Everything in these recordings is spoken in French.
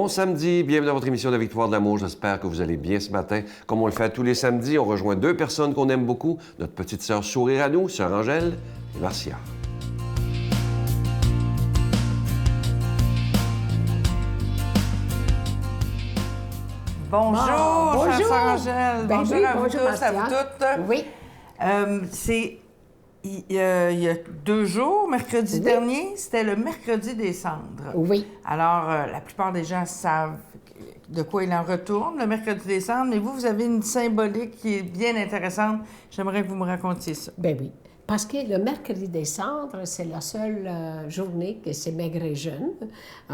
Bon samedi, bienvenue dans votre émission de Victoire de l'amour. J'espère que vous allez bien ce matin. Comme on le fait tous les samedis, on rejoint deux personnes qu'on aime beaucoup. Notre petite sœur sourire à nous, sœur Angèle et Marcia. Bonjour, chère sœur Angèle. Ben bonjour oui, à vous bonjour, tous, à vous toutes. Oui. Il y a 2 jours, mercredi dernier, c'était le mercredi des cendres. Oui. Alors, la plupart des gens savent de quoi il en retourne, le mercredi des cendres, mais vous avez une symbolique qui est bien intéressante. J'aimerais que vous me racontiez ça. Ben oui. Parce que le mercredi des cendres, c'est la seule journée que c'est maigre et jeune,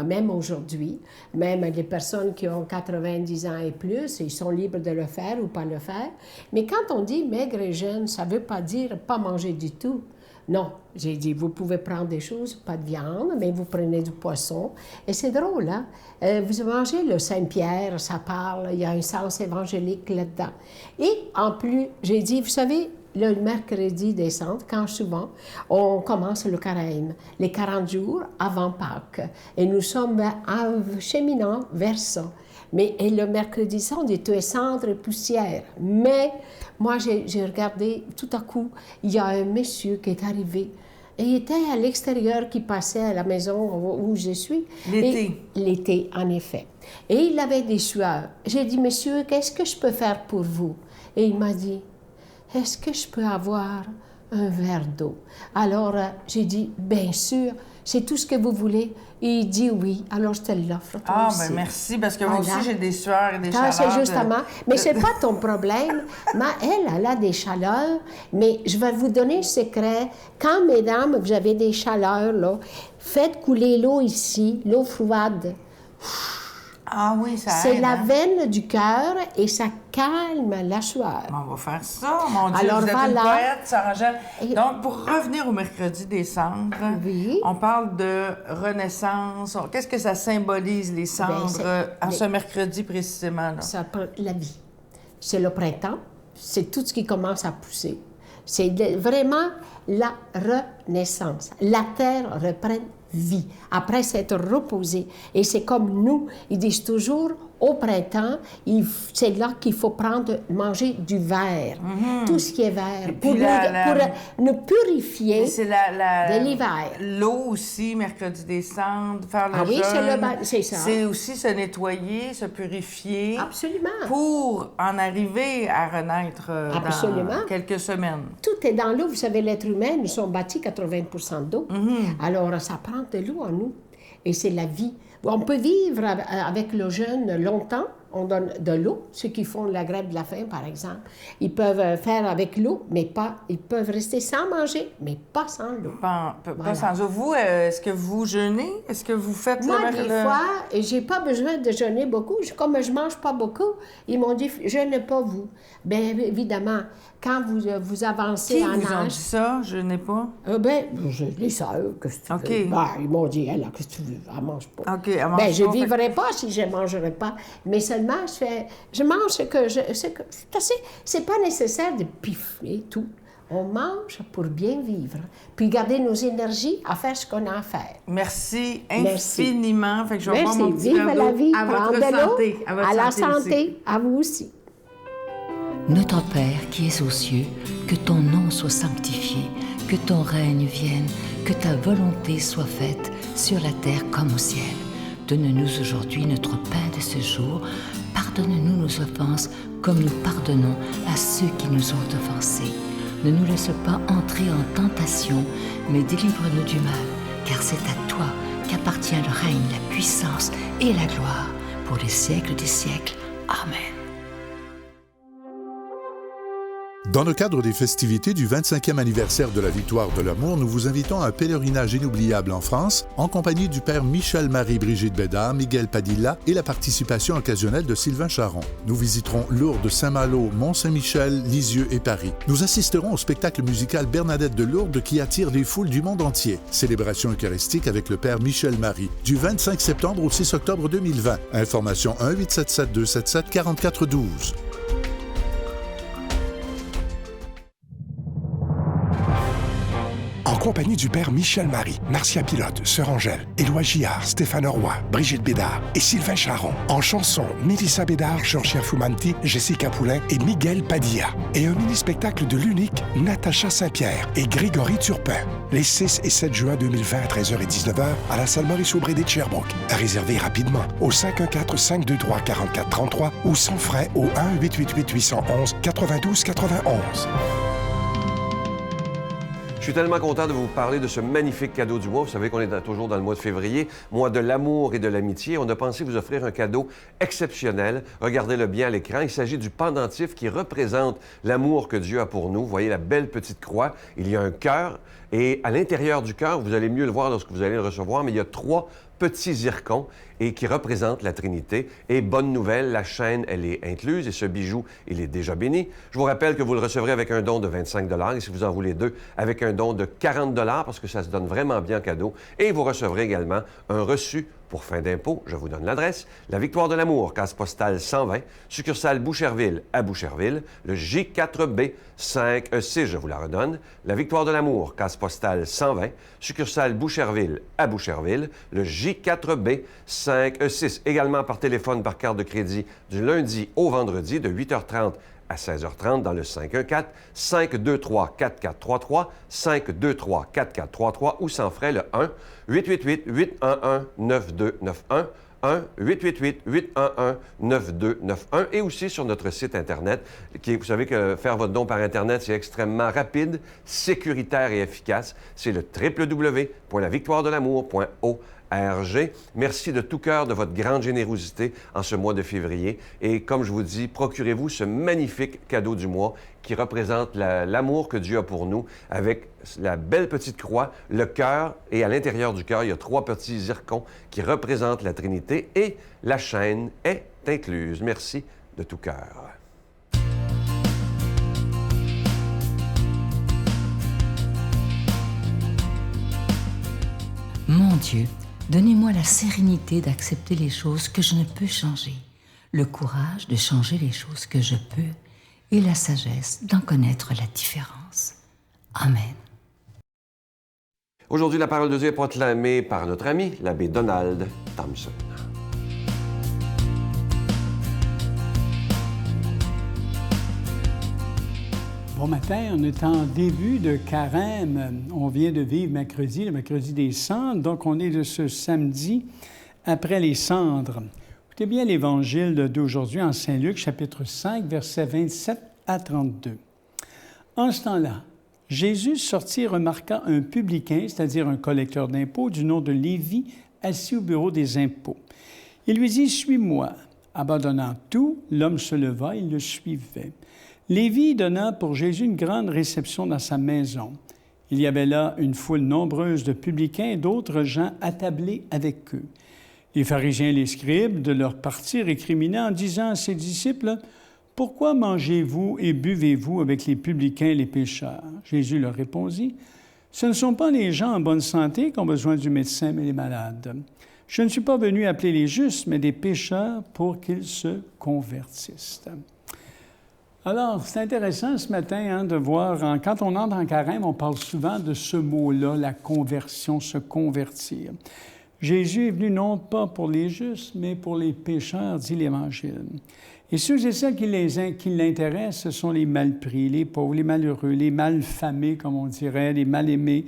même aujourd'hui. Même les personnes qui ont 90 ans et plus, ils sont libres de le faire ou pas le faire. Mais quand on dit maigre et jeune, ça ne veut pas dire pas manger du tout. Non, j'ai dit, vous pouvez prendre des choses, pas de viande, mais vous prenez du poisson. Et c'est drôle, hein? Vous mangez le Saint-Pierre, ça parle, il y a un sens évangélique là-dedans. Et en plus, j'ai dit, vous savez, le mercredi des cendres, quand souvent, on commence le carême, les 40 jours avant Pâques. Et nous sommes cheminant vers ça. Mais et le mercredi cendre, tout est cendre et poussière. Mais moi, j'ai regardé, tout à coup, il y a un monsieur qui est arrivé. Et il était à l'extérieur, qui passait à la maison où je suis. L'été. L'été, en effet. Et il avait des sueurs. J'ai dit, monsieur, qu'est-ce que je peux faire pour vous? Et il m'a dit, est-ce que je peux avoir un verre d'eau? Alors, j'ai dit, bien sûr, c'est tout ce que vous voulez. Et il dit oui. Alors, je te l'offre. Ben merci, parce que moi aussi, j'ai des sueurs et des chaleurs. C'est justement. Mais c'est pas ton problème. Elle a des chaleurs. Mais je vais vous donner un secret. Quand, mesdames, vous avez des chaleurs, là, faites couler l'eau ici, l'eau froide. Ah oui, ça aide. C'est la veine du cœur et ça calme la sueur. On va faire ça, mon Dieu. Alors, vous êtes une poète, sœur Angèle. Et... Donc, pour revenir au mercredi des cendres, oui. On parle de renaissance. Qu'est-ce que ça symbolise, les cendres, ce mercredi précisément? Là? Ça prend la vie. C'est le printemps, c'est tout ce qui commence à pousser. C'est vraiment la renaissance. La terre reprend vie, après s'être reposée. Et c'est comme nous, ils disent toujours, au printemps, c'est là qu'il faut manger du verre. Tout ce qui est vert, pour nous purifier de l'hiver. L'eau aussi, mercredi des cendres, faire le jeûne. Oui, c'est ça. C'est aussi se nettoyer, se purifier. Absolument. Pour en arriver à renaître dans quelques semaines. Tout est dans l'eau. Vous savez, l'être humain, nous sommes bâtis 80% d'eau. Alors, ça prend de l'eau en nous. Et c'est la vie. On peut vivre avec le jeûne longtemps. On donne de l'eau. Ceux qui font la grève de la faim, par exemple, ils peuvent faire avec l'eau, mais pas... Ils peuvent rester sans manger, mais pas sans l'eau. Pas sans eau. Vous, est-ce que vous jeûnez? Est-ce que vous faites Moi, des fois, j'ai pas besoin de jeûner beaucoup. Comme je mange pas beaucoup, ils m'ont dit, jeûnez pas vous. Bien, évidemment, quand vous avancez en âge... Qui vous ont dit ça? Jeûnez pas? J'ai les sœurs, qu'est-ce que tu veux? Ils m'ont dit, elle, qu'est-ce que tu veux? Elle mange pas. OK, elle mange pas. Je vivrais pas si je mangerais pas. Mais seulement, je mange ce que c'est pas nécessaire de piffer tout. On mange pour bien vivre, puis garder nos énergies à faire ce qu'on a à faire. Merci infiniment. Fait que je vais boire mon petit Vive verre la d'eau. vie, À votre prendre de l'eau, santé. à la santé, à vous aussi. Notre Père qui es aux cieux, que ton nom soit sanctifié, que ton règne vienne, que ta volonté soit faite sur la terre comme au ciel. Donne-nous aujourd'hui notre pain de ce jour. Pardonne-nous nos offenses comme nous pardonnons à ceux qui nous ont offensés. Ne nous laisse pas entrer en tentation, mais délivre-nous du mal, car c'est à toi qu'appartient le règne, la puissance et la gloire pour les siècles des siècles. Amen. Dans le cadre des festivités du 25e anniversaire de la Victoire de l'amour, nous vous invitons à un pèlerinage inoubliable en France, en compagnie du père Michel-Marie-Brigitte Bédard, Miguel Padilla et la participation occasionnelle de Sylvain Charon. Nous visiterons Lourdes, Saint-Malo, Mont-Saint-Michel, Lisieux et Paris. Nous assisterons au spectacle musical Bernadette de Lourdes qui attire les foules du monde entier. Célébration eucharistique avec le père Michel-Marie, du 25 septembre au 6 octobre 2020. Information 1-877-277-4412. En compagnie du père Michel Marie, Marcia Pilote, Sœur Angèle, Éloi Gillard, Stéphane Roy, Brigitte Bédard et Sylvain Charon. En chanson, Mélissa Bédard, Georgia Fumanti, Jessica Poulain et Miguel Padilla. Et un mini-spectacle de l'unique Natacha Saint-Pierre et Grégory Turpin. Les 6 et 7 juin 2020 à 13h et 19h à la salle Maurice-Aubry de Sherbrooke. À réserver rapidement au 514-523-4433 ou sans frais au 1-888-811-9291. Je suis tellement content de vous parler de ce magnifique cadeau du mois. Vous savez qu'on est toujours dans le mois de février, mois de l'amour et de l'amitié. On a pensé vous offrir un cadeau exceptionnel. Regardez-le bien à l'écran. Il s'agit du pendentif qui représente l'amour que Dieu a pour nous. Vous voyez la belle petite croix. Il y a un cœur et à l'intérieur du cœur, vous allez mieux le voir lorsque vous allez le recevoir, mais il y a 3 petits zircons et qui représentent la Trinité. Et bonne nouvelle, la chaîne, elle est incluse et ce bijou, il est déjà béni. Je vous rappelle que vous le recevrez avec un don de 25 et si vous en voulez 2, avec un don de 40 parce que ça se donne vraiment bien cadeau. Et vous recevrez également un reçu pour fin d'impôt. Je vous donne l'adresse. La Victoire de l'amour, case postale 120, succursale Boucherville à Boucherville, le J4B 5E6, je vous la redonne. La Victoire de l'amour, case postale 120, succursale Boucherville à Boucherville, le J4B 5E6. Également par téléphone, par carte de crédit, du lundi au vendredi, de 8h30 à 16h30 dans le 514-523-4433, 523-4433 ou sans frais le 1-888-811-9291, 1-888-811-9291 et aussi sur notre site Internet. Vous savez que faire votre don par Internet, c'est extrêmement rapide, sécuritaire et efficace. C'est le www.lavictoiredelamour.org. Merci de tout cœur de votre grande générosité en ce mois de février. Et comme je vous dis, procurez-vous ce magnifique cadeau du mois qui représente l'amour que Dieu a pour nous avec la belle petite croix, le cœur, et à l'intérieur du cœur, il y a 3 petits zircons qui représentent la Trinité et la chaîne est incluse. Merci de tout cœur. Mon Dieu, donnez-moi la sérénité d'accepter les choses que je ne peux changer, le courage de changer les choses que je peux et la sagesse d'en connaître la différence. Amen. Aujourd'hui, la parole de Dieu est proclamée par notre ami, l'abbé Donald Thompson. Bon matin, on est en début de carême. On vient de vivre mercredi, le mercredi des cendres, donc on est de ce samedi après les cendres. Écoutez bien l'Évangile d'aujourd'hui en Saint-Luc, chapitre 5, versets 27 à 32. En ce temps-là, Jésus sortit et remarqua un publicain, c'est-à-dire un collecteur d'impôts, du nom de Lévi, assis au bureau des impôts. Il lui dit « Suis-moi ». Abandonnant tout, l'homme se leva et le suivait. Lévi donna pour Jésus une grande réception dans sa maison. Il y avait là une foule nombreuse de publicains et d'autres gens attablés avec eux. Les pharisiens et les scribes, de leur parti, récriminaient en disant à ses disciples « Pourquoi mangez-vous et buvez-vous avec les publicains et les pécheurs? » Jésus leur répondit « Ce ne sont pas les gens en bonne santé qui ont besoin du médecin, mais les malades. Je ne suis pas venu appeler les justes, mais des pécheurs pour qu'ils se convertissent. » Alors, c'est intéressant ce matin de voir, quand on entre en carême, on parle souvent de ce mot-là, la conversion, se convertir. Jésus est venu non pas pour les justes, mais pour les pécheurs, dit l'Évangile. Et ceux et celles qui l'intéressent, ce sont les malpris, les pauvres, les malheureux, les malfamés, comme on dirait, les mal-aimés,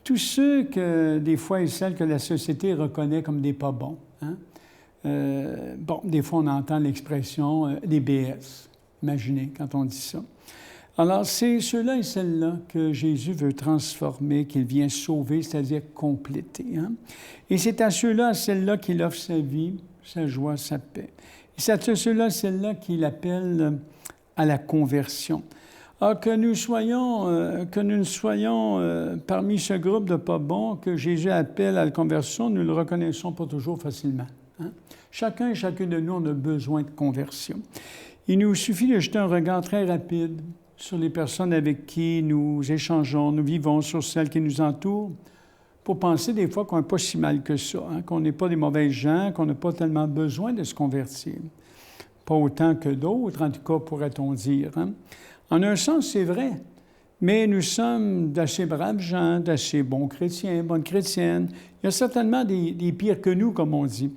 tous ceux que, des fois, et celles que la société reconnaît comme des pas bons. Des fois, on entend l'expression des BS. Imaginez quand on dit ça. Alors, c'est ceux-là et celles-là que Jésus veut transformer, qu'il vient sauver, c'est-à-dire compléter. Et c'est à ceux-là, à celles-là qu'il offre sa vie, sa joie, sa paix. Et c'est à ceux-là, celles-là qu'il appelle à la conversion. Alors, que nous ne soyons parmi ce groupe de pas bons que Jésus appelle à la conversion, nous ne le reconnaissons pas toujours facilement. Chacun et chacune de nous, on a besoin de conversion. Il nous suffit de jeter un regard très rapide sur les personnes avec qui nous échangeons, nous vivons, sur celles qui nous entourent, pour penser des fois qu'on n'est pas si mal que ça, qu'on n'est pas des mauvais gens, qu'on n'a pas tellement besoin de se convertir. Pas autant que d'autres, en tout cas, pourrait-on dire. En un sens, c'est vrai, Mais nous sommes d'assez braves gens, d'assez bons chrétiens, bonnes chrétiennes. Il y a certainement des pires que nous, comme on dit.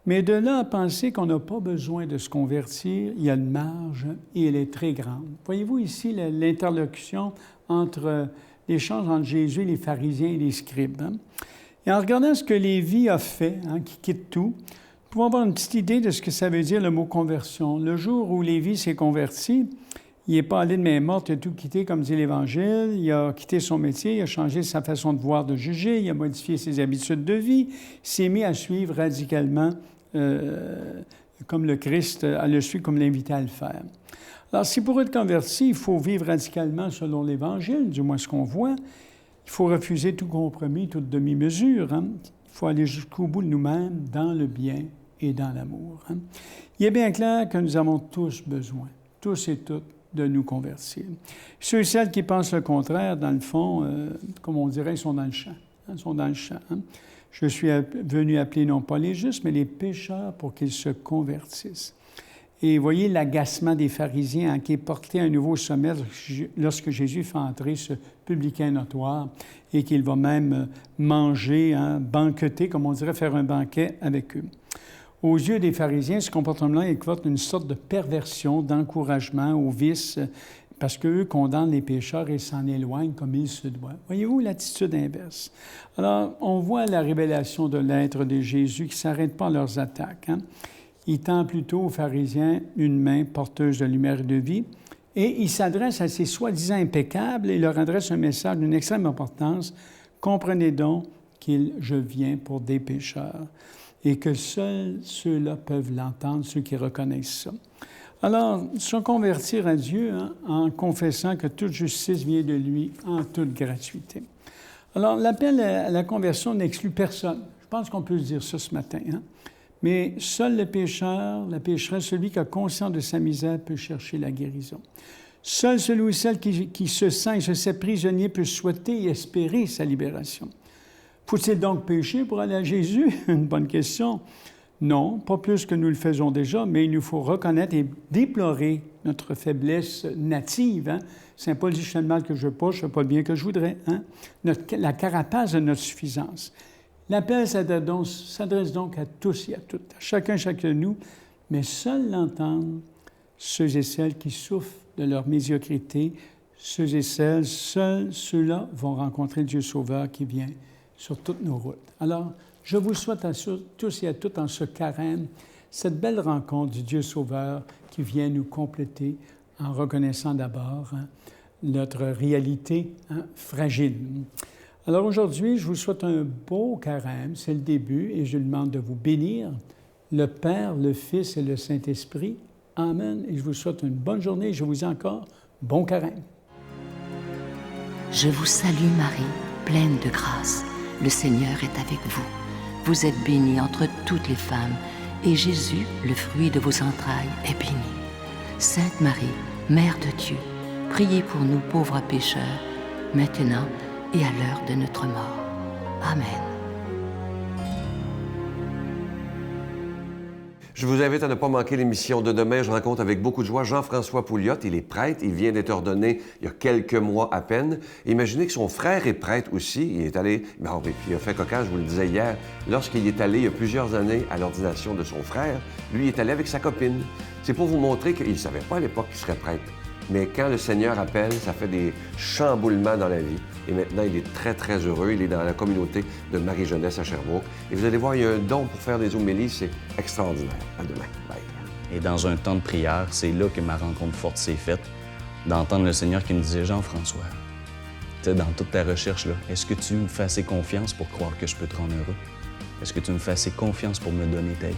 Mais de là à penser qu'on n'a pas besoin de se convertir, il y a une marge et elle est très grande. Voyez-vous ici l'interlocution entre l'échange entre Jésus et les pharisiens et les scribes. Hein? Et en regardant ce que Lévi a fait, hein, qui quitte tout, nous pouvons avoir une petite idée de ce que ça veut dire le mot conversion. Le jour où Lévi s'est converti, il n'est pas allé de main morte, il a tout quitté, comme dit l'Évangile. Il a quitté son métier, il a changé sa façon de voir, de juger, il a modifié ses habitudes de vie, il s'est mis à suivre radicalement comme le Christ, à le suivre comme l'invitait à le faire. Alors, si pour être converti, il faut vivre radicalement selon l'Évangile, du moins ce qu'on voit, il faut refuser tout compromis, toute demi-mesure. Hein? Il faut aller jusqu'au bout de nous-mêmes, dans le bien et dans l'amour. Hein? Il est bien clair que nous avons tous besoin, tous et toutes, de nous convertir. Ceux et celles qui pensent le contraire, dans le fond, comme on dirait, ils sont dans le champ. Hein? Ils sont dans le champ. Hein? Je suis venu appeler non pas les justes, mais les pécheurs pour qu'ils se convertissent. Et voyez l'agacement des pharisiens hein, qui est porté à un nouveau sommet lorsque Jésus fait entrer ce publicain notoire et qu'il va même manger, hein, banqueter, comme on dirait, faire un banquet avec eux. Aux yeux des pharisiens, ce comportement-là évoque une sorte de perversion, d'encouragement au vice, parce qu'eux condamnent les pécheurs et s'en éloignent comme il se doit. Voyez-vous l'attitude inverse? Alors, on voit la révélation de l'être de Jésus qui ne s'arrête pas à leurs attaques. Hein? Il tend plutôt aux pharisiens une main porteuse de lumière et de vie, et il s'adresse à ces soi-disant impeccables et leur adresse un message d'une extrême importance. Comprenez donc je viens pour des pécheurs, et que seuls ceux-là peuvent l'entendre, ceux qui reconnaissent ça. Alors, se convertir à Dieu hein, en confessant que toute justice vient de lui en toute gratuité. Alors, l'appel à la conversion n'exclut personne. Je pense qu'on peut se dire ça ce matin. Hein? Mais seul le pécheur, la pécheresse, celui qui a conscience de sa misère peut chercher la guérison. Seul celui ou celle qui se sent et se sait prisonnier peut souhaiter et espérer sa libération. Faut-il donc pécher pour aller à Jésus? Une bonne question. Non, pas plus que nous le faisons déjà, mais il nous faut reconnaître et déplorer notre faiblesse native. Hein? Saint Paul dit, je fais le mal que je veux pas, je fais pas le bien que je voudrais. Hein? La carapace de notre suffisance. L'appel s'adresse donc à tous et à toutes, à chacun de nous, mais seuls l'entendent ceux et celles qui souffrent de leur médiocrité, ceux et celles, seuls ceux-là vont rencontrer Dieu Sauveur qui vient sur toutes nos routes. Alors, je vous souhaite à tous et à toutes en ce carême cette belle rencontre du Dieu Sauveur qui vient nous compléter en reconnaissant d'abord hein, notre réalité hein, fragile. Alors aujourd'hui, je vous souhaite un beau carême, c'est le début, et je demande de vous bénir, le Père, le Fils et le Saint-Esprit. Amen. Et je vous souhaite une bonne journée et je vous dis encore bon carême. Je vous salue Marie, pleine de grâce. Le Seigneur est avec vous. Vous êtes bénie entre toutes les femmes, et Jésus, le fruit de vos entrailles, est béni. Sainte Marie, Mère de Dieu, priez pour nous pauvres pécheurs, maintenant et à l'heure de notre mort. Amen. Je vous invite à ne pas manquer l'émission de demain. Je rencontre avec beaucoup de joie Jean-François Pouliot. Il est prêtre. Il vient d'être ordonné il y a quelques mois à peine. Imaginez que son frère est prêtre aussi. Il est allé... Bon, et puis il a fait cocasse, je vous le disais hier. Lorsqu'il est allé il y a plusieurs années à l'ordination de son frère, lui, il est allé avec sa copine. C'est pour vous montrer qu'il ne savait pas à l'époque qu'il serait prêtre. Mais quand le Seigneur appelle, ça fait des chamboulements dans la vie. Et maintenant, il est très, très heureux. Il est dans la communauté de Marie-Jeunesse à Sherbrooke. Et vous allez voir, il y a un don pour faire des homélies. C'est extraordinaire. À demain. Bye. Et dans un temps de prière, c'est là que ma rencontre forte s'est faite, d'entendre le Seigneur qui me disait « Jean-François, tu sais, dans toute ta recherche, là, est-ce que tu me fais assez confiance pour croire que je peux te rendre heureux? Est-ce que tu me fais assez confiance pour me donner ta vie? »